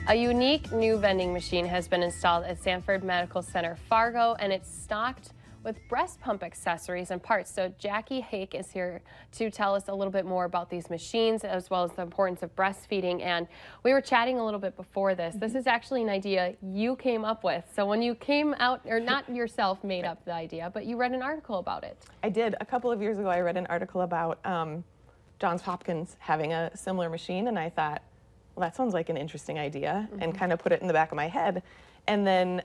A unique new vending machine has been installed at Sanford Medical Center Fargo, and it's stocked with breast pump accessories and parts. So Jackie Hake is here to tell us a little bit more about these machines, as well as the importance of breastfeeding. And we were chatting a little bit before this. This is actually an idea you came up with. So when you came out, or not yourself made up the idea, but you read an article about it. I did. A couple of years ago, I read an article about Johns Hopkins having a similar machine, and I thought, well, that sounds like an interesting idea, and kind of put it in the back of my head. And then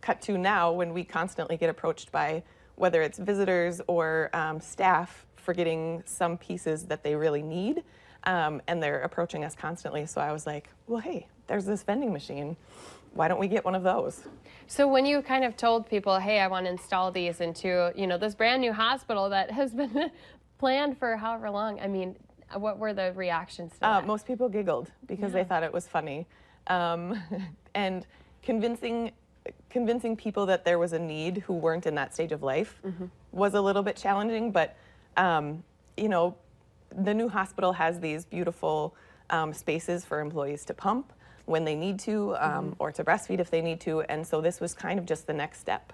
cut to now, when we constantly get approached by whether it's visitors or staff for getting some pieces that they really need, and they're approaching us constantly. So I was like, well, hey, there's this vending machine. Why don't we get one of those? So when you kind of told people, hey, I want to install these into, you know, this brand new hospital that has been planned for however long, I mean, what were the reactions to that? Most people giggled because they thought it was funny. And convincing people that there was a need who weren't in that stage of life was a little bit challenging, but you know, the new hospital has these beautiful spaces for employees to pump when they need to, or to breastfeed if they need to, and so this was kind of just the next step.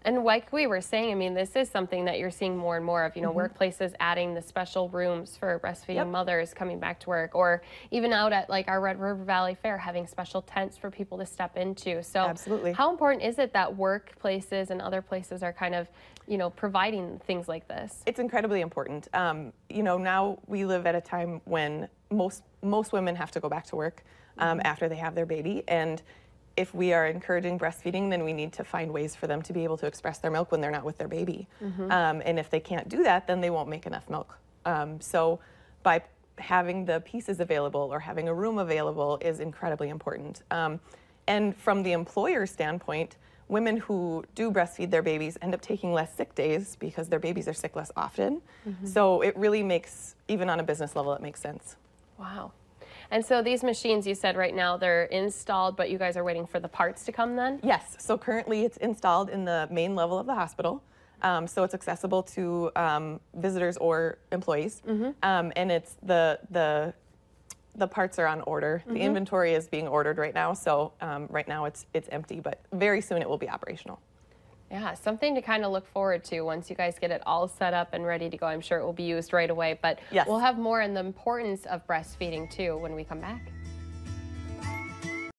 And like we were saying, I mean, this is something that you're seeing more and more of, you know, workplaces adding the special rooms for breastfeeding mothers coming back to work, or even out at like our Red River Valley Fair having special tents for people to step into. So absolutely. How important is it that workplaces and other places are kind of, you know, providing things like this? It's incredibly important. You know, now we live at a time when most women have to go back to work after they have their baby, and if we are encouraging breastfeeding, then we need to find ways for them to be able to express their milk when they're not with their baby. And if they can't do that, then they won't make enough milk. So by having the pieces available or having a room available is incredibly important. And from the employer standpoint, women who do breastfeed their babies end up taking less sick days because their babies are sick less often. So it really makes, even on a business level, it makes sense. Wow. And so these machines, you said right now they're installed, but you guys are waiting for the parts to come then? Yes. So currently it's installed in the main level of the hospital. So it's accessible to visitors or employees. And it's the parts are on order. The inventory is being ordered right now. So right now it's empty, but very soon it will be operational. Yeah, something to kind of look forward to once you guys get it all set up and ready to go. I'm sure it will be used right away, but we'll have more on the importance of breastfeeding too when we come back.